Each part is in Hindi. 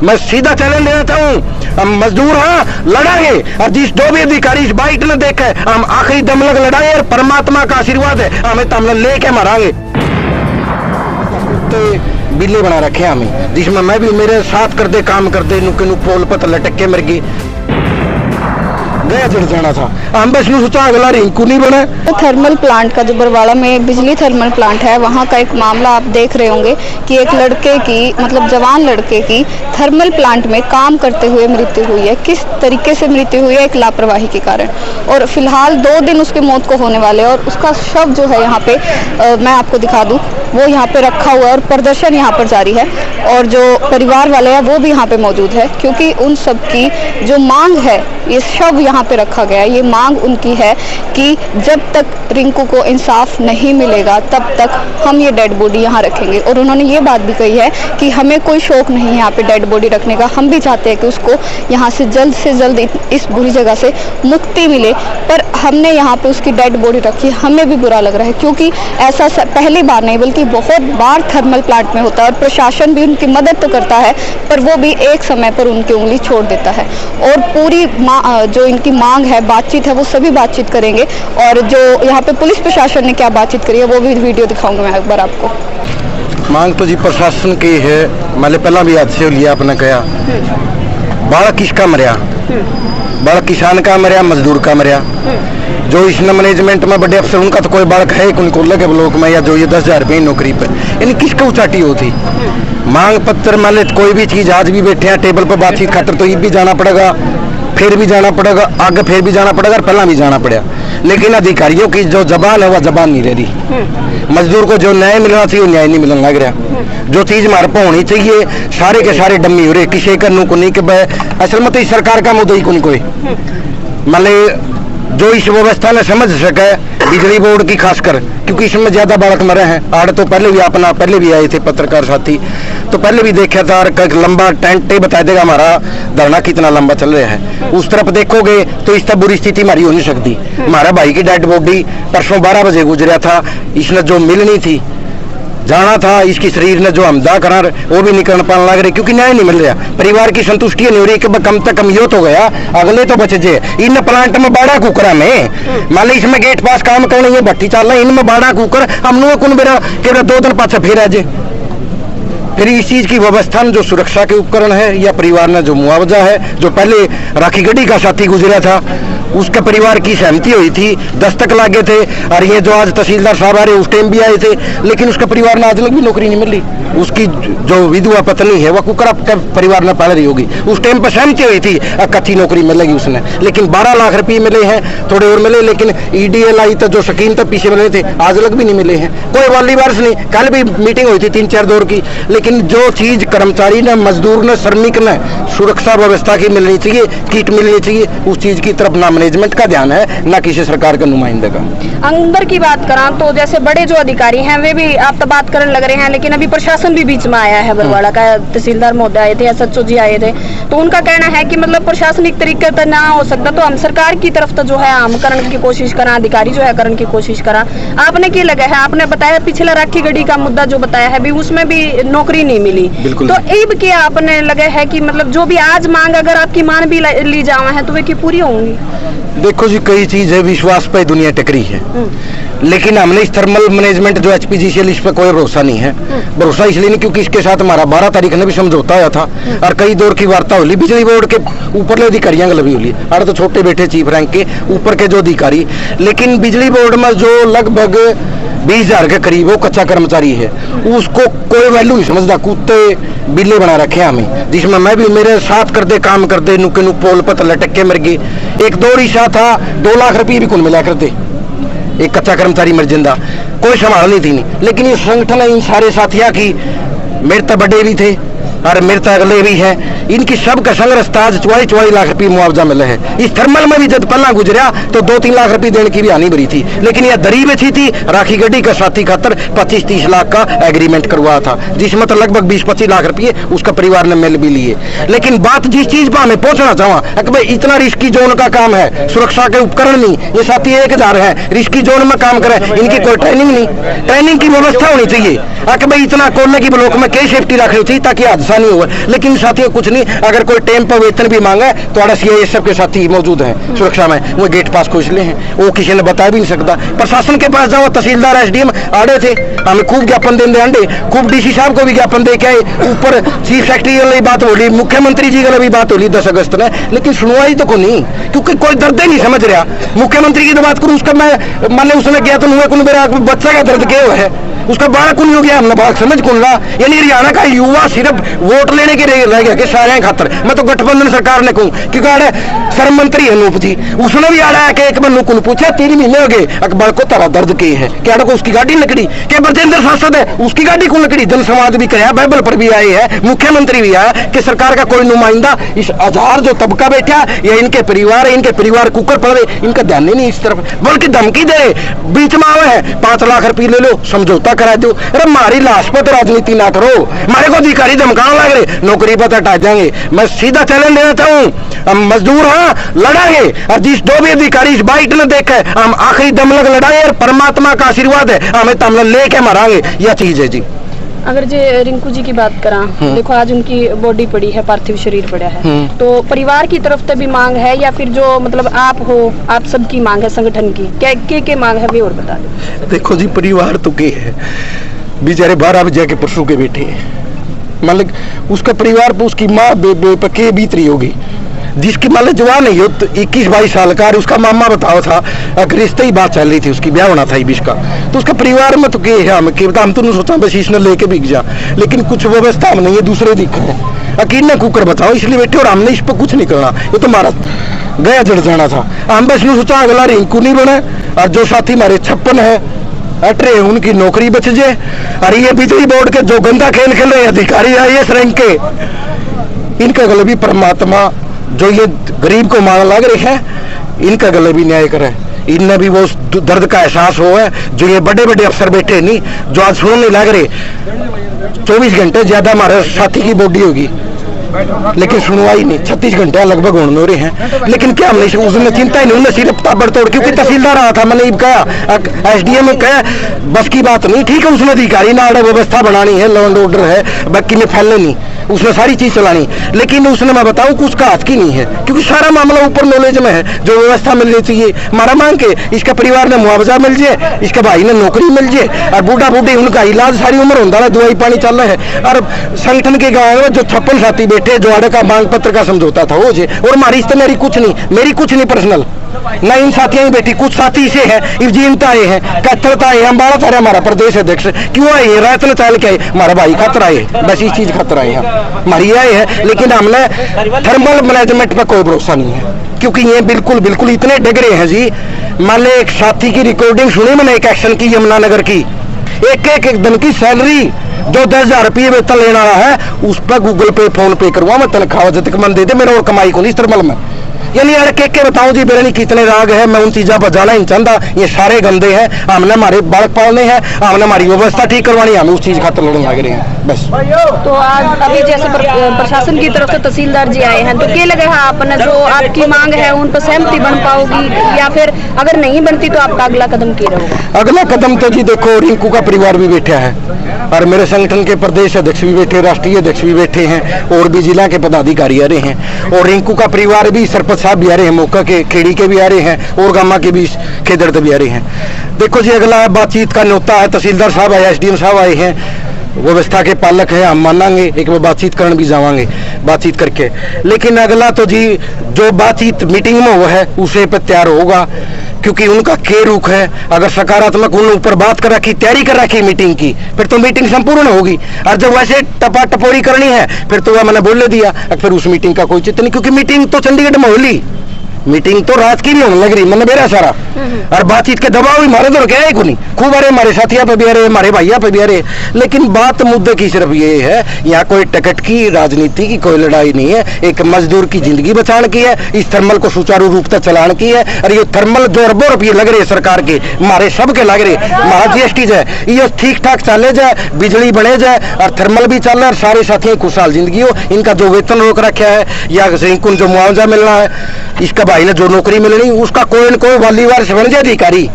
मैं सीधा चैलेंज देना चाहूँ, हम मजदूर हाँ लड़ाएंगे, और जिस जो भी अधिकारी इस बाइट न देखे हम आखिरी दम लग लड़ाएंगे, और परमात्मा का आशीर्वाद है हमें तो हम लेके मारांगे। तो बिल्ले बना रखे हमें, जिसमें मैं भी मेरे साथ कर दे काम कर दे नुके नु पोल पर लटक के मर गई गया चढ़ जाना था। हम बस नु सोचा अगला रिंकू नहीं बना। तो थर्मल प्लांट का जो बरवाड़ा में बिजली थर्मल प्लांट है, वहाँ का एक मामला आप देख रहे होंगे कि एक लड़के की मतलब जवान लड़के की थर्मल प्लांट में काम करते हुए मृत्यु हुई है। किस तरीके से मृत्यु हुई है? एक लापरवाही के कारण। और फिलहाल 2 दिन उसकी मौत को होने वाले, और उसका शव जो है यहाँ पे मैं आपको दिखा दूँ, वो यहाँ पे रखा हुआ है और प्रदर्शन यहाँ पर जारी है। और जो परिवार वाले हैं वो भी यहाँ पे मौजूद है, क्योंकि उन सब की जो मांग है, ये शव यहाँ पे रखा गया है, ये मांग उनकी है कि जब तक रिंकू को इंसाफ नहीं मिलेगा तब तक हम ये डेड बॉडी यहाँ रखेंगे। और उन्होंने ये बात भी कही है कि हमें कोई शौक नहीं है यहाँ पे डेड बॉडी रखने का, हम भी चाहते हैं कि उसको यहाँ से जल्द इस बुरी जगह से मुक्ति मिले, पर हमने यहाँ पे उसकी डेड बॉडी रखी, हमें भी बुरा लग रहा है, क्योंकि ऐसा पहली बार नहीं बल्कि बहुत बार थर्मल प्लांट में होता है। और प्रशासन भी उनकी मदद तो करता है, पर वो भी एक समय पर उनकी उंगली छोड़ देता है। और पूरी जो इनकी मांग है, बातचीत है, वो सभी बातचीत करेंगे। और जो यहाँ पे पुलिस प्रशासन ने क्या बातचीत करी है वो भी वीडियो दिखाऊंगा मैं एक बार आपको। मांग तो जी प्रशासन की है, मैंने पहला भी आज से लिया अपना कहा बाड़ा किसका मरिया, बाड़ा किसान का मरिया, मजदूर का मरिया। जो इस मैनेजमेंट में बड़े अफसर उनका तो कोई बालक है उनको लगे ब्लॉक में, या जो ये 10,000 रुपये नौकरी पर, यानी किसका उचाटी होती। मांग पत्र मान ले कोई भी चीज आज भी बैठे हैं टेबल पर बातचीत खातर, तो ये भी जाना पड़ेगा, फिर भी जाना पड़ेगा, आगे फिर भी जाना पड़ेगा, पहला भी जाना पड़ेगा। लेकिन अधिकारियों की जो जबान है वह जबान नहीं रह रही। मजदूर को जो न्याय मिलना चाहिए वो न्याय नहीं मिलने लग रहा। जो चीज हमारे पर होनी चाहिए सारे के सारे डम्मी हो रहे, किसी का को नहीं कि असल में तो इस सरकार का मुद्दा ही कोई मान ले जो इस व्यवस्था ने समझ सके, बिजली बोर्ड की खासकर, क्योंकि इसमें ज्यादा बालक मरे हैं। आड़ तो पहले भी आए थे पत्रकार साथी, तो पहले भी देखा था, लंबा टेंट बता देगा हमारा धरना कितना लंबा चल रहा है। उस तरफ देखोगे तो इस तरह बुरी स्थिति हमारी हो नहीं सकती। हमारा भाई की डेड बॉडी परसों 12 बजे गुजरा था, इसने जो मिलनी थी जाना था, इसकी शरीर ने जो हमदा करा वो भी निकल पाने लग रहे, क्योंकि न्याय नहीं मिल रहा। परिवार की संतुष्टि नहीं हो रही कि कम से कम यो तो गया, अगले तो बचे जे। इन प्लांट में बाड़ा कुकरा में मान ली इसमें गेट पास काम करने ये भट्टी चल रहा है, इनमें बाड़ा कुकर हमने कौन बेरा के 2 दिन पाछा फिर आजे। फिर इस चीज की व्यवस्था में जो सुरक्षा के उपकरण है, या परिवार ने जो मुआवजा है, जो पहले राखी गढ़ी का साथी गुजरा था उसके परिवार की सहमति हुई थी, दस्तक लागे थे, और ये जो आज तहसीलदार साहब आ रहे उस टाइम भी आए थे, लेकिन उसके परिवार ने आज तक भी नौकरी नहीं मिली। उसकी जो विधवा पत्नी है वह कुकरा के परिवार ने पाल रही होगी, उस टाइम पर सहमति हुई थी कच्ची नौकरी मिलेगी उसने, लेकिन 12 लाख रुपये मिले हैं, थोड़े और मिले, लेकिन EDL आई तो जो शकीन तक पीछे मिले थे आज तक भी नहीं मिले हैं। कोई वाली वार्स नहीं, कल भी मीटिंग हुई थी 3-4 दौर की, लेकिन जो चीज कर्मचारी ने, मजदूर ने, श्रमिक ने सुरक्षा व्यवस्था की मिलनी चाहिए, किट मिलनी चाहिए, उस चीज की तरफ ना मैनेजमेंट का ध्यान है ना किसी सरकार के नुमाइंदे का। अंदर की बात करा तो जैसे बड़े जो अधिकारी हैं वे भी आप तो बात करने लग रहे हैं, लेकिन अभी प्रशासन भी बीच में आया है। बरवाड़ा का तहसीलदार महोदय आए थे, SHO जी आए थे, तो उनका कहना है कि मतलब प्रशासनिक तरीके से ना हो सकता तो हम सरकार की तरफ तो जो है हम करने की कोशिश करा, अधिकारी जो है करने की कोशिश करा। आपने क्या लगा है, आपने बताया पिछला राखी गढ़ी का मुद्दा जो बताया है भी उसमें भी नौकरी नहीं मिली, तो अब क्या आपने लगा है कि मतलब जो भी आज मांग अगर आपकी मान भी ली जावा है तो वे की पूरी होंगी? देखो जी कई चीज है, विश्वास पे दुनिया टकरी है, लेकिन हमने इस थर्मल मैनेजमेंट जो HPGCL इस पर कोई भरोसा नहीं है। भरोसा इसलिए नहीं क्योंकि इसके साथ हमारा 12 तारीख ने भी समझौता हुआ था, और कई दौर की वार्ता होली बिजली बोर्ड के ऊपर अधिकारियों गलबी होली, और तो छोटे बैठे चीफ रैंक के ऊपर के जो अधिकारी, लेकिन बिजली बोर्ड में जो लगभग 20,000 के करीब वो कच्चा कर्मचारी है, उसको कोई वैल्यू नहीं समझता। कुत्ते बिल्ले बना रखे हमें, जिसमें मैं भी मेरे साथ कर दे काम कर दे नुके नु पोल पर लटक के मर गए। एक दौर ईसा था 2 लाख रुपये भी कौन मिला करते, एक कच्चा कर्मचारी मर जिंदा, कोई संभाल नहीं थी नहीं। लेकिन ये संगठन इन सारे साथियों की, मेरे तो बड़े भी थे और मेरे तो अगले भी हैं, इनकी सब का संग रस्ता 44 लाख रुपये मुआवजा मिले है। इस थर्मल में भी जब पहला गुजरा तो 2-3 लाख रुपये देने की भी हानि भरी थी, लेकिन यह दरी बेची थी राखी गड्डी का साथी खातर 25-30 लाख का एग्रीमेंट करवा था, जिसमें तो लगभग 20-25 लाख रुपये उसका परिवार ने मिल भी लिए। लेकिन बात जिस चीज पर हमें पहुंचना चाहूँ कि भाई इतना रिस्की जोन का काम है, सुरक्षा के उपकरण नहीं, ये साथी 1000 है, रिस्की जोन में काम करें, इनकी कोई ट्रेनिंग नहीं, ट्रेनिंग की व्यवस्था होनी चाहिए कि भाई इतना कोल्ले की ब्लॉक में कई सेफ्टी रखनी चाहिए ताकि हादसा नहीं हुआ। लेकिन साथियों कुछ नहीं, अगर कोई टाइम पर वेतन भी मांगा तो CISF के साथी मौजूद हैं सुरक्षा में, वो गेट पास को इसलिए हैं, वो किसी ने बता भी नहीं सकता। प्रशासन के पास जाओ, तहसीलदार SDM आड़े थे, हमें खूब ज्ञापन देंगे अंडे, खूब DC साहब को भी ज्ञापन दे के आए, ऊपर चीफ सेक्रेटरी वाली बात होली, मुख्यमंत्री जी की भी बात होली 10 अगस्त ने, लेकिन सुनवाई तो को नहीं, क्योंकि कोई दर्द ही नहीं समझ रहा। मुख्यमंत्री की तो बात करूं, उसका मैं मान ली उसने किया तो मेरा बच्चा का दर्द क्या है, उसका बालक कौन हो गया, हमने बात समझ कौन रहा। यानी हरियाणा का युवा सिर्फ वोट लेने के रह गया कि सारे खातर। मैं तो गठबंधन सरकार ने कहूँ, क्योंकि आड़े सर मंत्री अनूप जी, उसने भी आड़ा है कि एक मनु को पूछा 3 महीने हो गए अकबर को तारा दर्द के है, क्या को उसकी गाड़ी लकड़ी, क्या ब्रजेंद्र सांसद है उसकी गाड़ी को लकड़ी, जन समाज भी कहा, बाइबल पर भी आए हैं, मुख्यमंत्री भी आया कि सरकार का कोई नुमाइंदा इस 1000 जो तबका बैठा या इनके परिवार कुकर पड़ रहे, इनका ध्यान ही नहीं इस तरफ, बल्कि धमकी दे बीच में आवे है 5 लाख रुपये ले लो, समझौता करा दो। अरे हमारी लाश पर तो राजनीति ना करो, हमारे को अधिकारी धमकाने लग रहे, नौकरी पर हटा जाएंगे। मैं सीधा चैलेंज देना चाहूँ, हम मजदूर हाँ लड़ाएंगे, और जिस जो भी अधिकारी इस बाइट ने देखे हम आखिरी दम लग लड़ाएंगे, और परमात्मा का आशीर्वाद है हमें तो हम लेके मारांगे, यह चीज है जी। अगर जे रिंकू जी की बात करा, देखो आज उनकी बॉडी पड़ी है, पार्थिव शरीर पड़ा है, तो परिवार की तरफ से भी मांग है या फिर जो मतलब आप सबकी मांग है संगठन की, क्या के मांग है वे और बता दो। देखो जी, परिवार तो के है बेचारे 12 बजे के परसों के बेटे हैं, मतलब उसका परिवार पर उसकी माँ के बीत रही होगी, जिसकी मान लो जवान है 21-22 साल का, और उसका मामा बताओ था अगर रिश्ते ही बात चल रही थी, उसकी ब्याह होना था 20 का, तो उसका परिवार में तो के है हम तो नहीं सोचा बस इसने लेके बिक जा, लेकिन कुछ व्यवस्था में नहीं है, दूसरे दिख है अकेले कुकर बताओ इसलिए बैठे, और हमने इस पर कुछ नहीं करना, ये तो हमारा गया जड़ जाना था। हम बस यूँ सोचा अगला रिंकू नहीं बने, और जो साथी हमारे 56 है अटरे उनकी नौकरी बच जाए, और ये बिजली बोर्ड के जो गंदा खेल खेल रहे अधिकारी IAS रैंक के, इनका गले भी परमात्मा जो ये गरीब को मारने लग रहे हैं, इनका गले भी न्याय करे, इनने भी वो दर्द का एहसास हो है जो ये बड़े बड़े अफसर बैठे नहीं, जो आज सुनने लग रहे 24 घंटे ज्यादा हमारे साथी की बॉडी होगी, लेकिन सुनवाई नहीं, 36 घंटे लगभग होने हो रहे हैं, लेकिन क्या हमने उसने चिंता ही नहीं, उन्हें सिर्फ ताबड़तोड़, क्योंकि तहसीलदार रहा था, मैंने कहा SDM कहा बस की बात नहीं, ठीक है उसने अधिकारी ना व्यवस्था बनानी है, लॉ एंड ऑर्डर है, बाकी में फैलने नहीं, उसने सारी चीज चलानी, लेकिन उसने मैं बताऊं कि उसका हाथ की नहीं है, क्योंकि सारा मामला ऊपर नॉलेज में है, जो व्यवस्था मिलनी चाहिए हमारा मांग के, इसका परिवार ने मुआवजा मिल जाए, इसके भाई ने नौकरी मिल जाए, और बूढ़ा बूढ़ी उनका इलाज सारी उम्र होता है, दवाई पानी चल रहा है, और संगठन के गाँव में जो 56 साथी बैठे जो आड़े का मांग पत्र का समझौता था वो जे, और हमारी इससे मेरी कुछ नहीं पर्सनल, ना इन साथियों की बेटी, कुछ साथी से है इवजीनता आए हैं, कत्तरता आए, हम 12 तारे हमारा प्रदेश अध्यक्ष क्यों आए, रायतन चाल के आए, हमारा भाई खतर आए, बस इस चीज खतर आए हैं हमारी आए है, लेकिन हमने थर्मल मैनेजमेंट पर कोई भरोसा नहीं है, क्योंकि ये बिल्कुल इतने डगरे हैं जी। मान ले एक साथी की रिकॉर्डिंग सुनी मैंने एक एक्शन की यमुनानगर की, एक दिन की सैलरी जो 10,000 रुपये वेतन लेना है उस पर गूगल पे फोन पे करूँगा मैं, तनख्वाह जब तक मन दे दे मेरा और कमाई को नहीं इस तरमल में, यानी यार के बताऊं जी मेरे नहीं कितने राग है, मैं उन चीज़ों पर जाना ही चाहता, ये सारे गंदे हैं, हमने हमारे बालक पालने हैं, हमने हमारी व्यवस्था ठीक करवानी है, हमें उस चीज़ खातर लड़ने लग रहे हैं बस। तो आज अभी जैसे प्रशासन की तरफ से तहसीलदार जी आए हैं, तो क्या लगे है आपने जो आपकी मांग है उन पर सहमति बन पाओगी, या फिर अगर नहीं बनती तो आपका अगला कदम क्या रहेगा? अगला कदम तो जी देखो रिंकू का परिवार भी बैठा है, और मेरे संगठन के प्रदेश अध्यक्ष भी बैठे, राष्ट्रीय अध्यक्ष भी बैठे हैं, और भी जिला के पदाधिकारी आ रहे हैं, और रिंकू का परिवार भी सरपंच साहब भी आ रहे हैं, मौका के खेड़ी के भी आ रहे हैं, और गामा के भी खेदर्द भी आ रहे हैं। देखो जी अगला बातचीत का न्योता है, तहसीलदार साहब आए, SDM साहब आए हैं, व्यवस्था के पालक है, हम मानांगे, एक बार बातचीत करने भी जावांगे बातचीत करके, लेकिन अगला तो जी जो बातचीत मीटिंग में हुआ है उसे पर तैयार होगा, क्योंकि उनका के रुख है, अगर सकारात्मक उन ऊपर बात कर रखी, तैयारी कर रखी मीटिंग की, फिर तो मीटिंग संपूर्ण होगी, और जब वैसे टपा टपोरी करनी है फिर तो वह मैंने बोल दिया, फिर उस मीटिंग का कोई चित्र नहीं, क्योंकि मीटिंग तो चंडीगढ़ में होली, मीटिंग तो रात की भी होने लग रही, मन मेरा सारा और बातचीत के दबाव भी मारे तो क्या है नहीं, खूब अरे हमारे साथिया पे भी अरे हमारे भैया पे भी अरे, लेकिन बात मुद्दे की सिर्फ ये है, यहाँ कोई टिकट की राजनीति की कोई लड़ाई नहीं है, एक मजदूर की जिंदगी बचाने की है, इस थर्मल को सुचारू रूप से चलाने की है। और ये थर्मल जो अरबों रुपये लग रहे सरकार के, हमारे सबके लग रहे, महा GST जाए ये ठीक ठाक चले जाए, बिजली बने जाए और थर्मल भी चल रहा है, सारे साथियों की खुशहाल जिंदगी हो। इनका जो वेतन रोक रखा है या इनको जो मुआवजा मिलना है, इसका भाई ने जो नौकरी मिलनी उसका कोई न कोई वालीवार से बन जाए अधिकारी।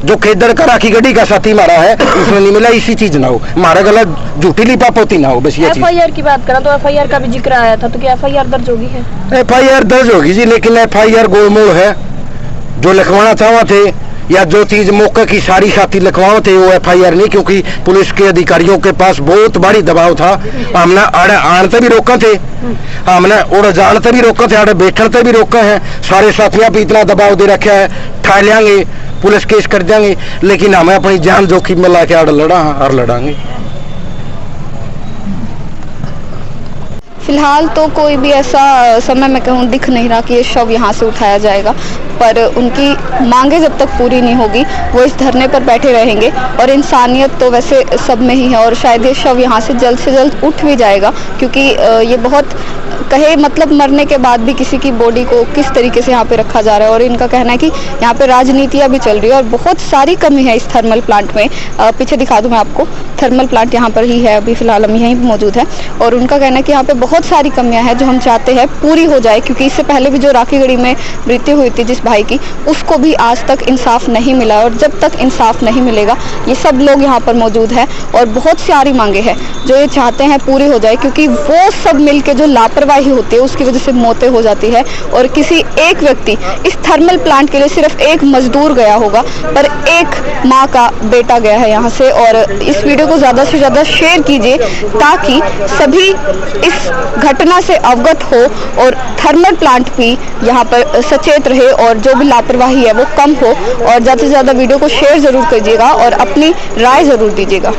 जो खेदड़ का राखी गड्डी का साथी मारा है उसमें नहीं मिला, इसी चीज ना हो, हमारा गलत झूठी लिपापोती ना हो, बस ये चीज। FIR की बात करें तो FIR का भी जिक्र आया था, तो क्या FIR दर्ज होगी है? FIR दर्ज होगी जी, लेकिन FIR गोलमोल है, जो लिखवाना चाहवा थे या जो चीज मौके की सारी साथी लिखवाओ थे वो FIR नहीं, क्योंकि पुलिस के अधिकारियों के पास बहुत बड़ी दबाव था। हमने आड़े आनते भी रोका थे, हमने उड़ जानते भी रोका थे, आड़े बैठते भी रोके हैं, सारे साथियों पे इतना दबाव दे रखा है, ठा लेंगे पुलिस केस कर देंगे, लेकिन हमें अपनी जान जोखिम में ला के आड़ लड़ा और लड़ांगे। फिलहाल तो कोई भी ऐसा समय मैं कहूँ दिख नहीं रहा कि ये शव यहाँ से उठाया जाएगा, पर उनकी मांगे जब तक पूरी नहीं होगी वो इस धरने पर बैठे रहेंगे। और इंसानियत तो वैसे सब में ही है, और शायद ये शव यहाँ से जल्द उठ भी जाएगा, क्योंकि ये बहुत कहे मतलब मरने के बाद भी किसी की बॉडी को किस तरीके से यहाँ पे रखा जा रहा है। और इनका कहना है कि यहाँ पे राजनीतियाँ भी चल रही है और बहुत सारी कमी है इस थर्मल प्लांट में। पीछे दिखा दूँ मैं आपको, थर्मल प्लांट यहाँ पर ही है, अभी फिलहाल हम यहीं मौजूद है। और उनका कहना है कि यहाँ पे बहुत सारी कमियां हैं जो हम चाहते हैं पूरी हो जाए, क्योंकि इससे पहले भी जो राखीगढ़ी में मृत्यु हुई थी जिस भाई की, उसको भी आज तक इंसाफ नहीं मिला। और जब तक इंसाफ नहीं मिलेगा, ये सब लोग यहाँ पर मौजूद हैं और बहुत सारी मांगे हैं जो ये चाहते हैं पूरी हो जाए, क्योंकि वो सब मिलके जो लापरवाही होती है उसकी वजह से मौतें हो जाती है। और किसी एक व्यक्ति इस थर्मल प्लांट के लिए सिर्फ एक मजदूर गया होगा, पर एक माँ का बेटा गया है यहाँ से। और इस वीडियो को ज़्यादा से ज़्यादा शेयर कीजिए ताकि सभी इस घटना से अवगत हो और थर्मल प्लांट भी यहाँ पर सचेत रहे और जो भी लापरवाही है वो कम हो। और ज़्यादा से ज़्यादा वीडियो को शेयर ज़रूर कीजिएगा और अपनी राय ज़रूर दीजिएगा।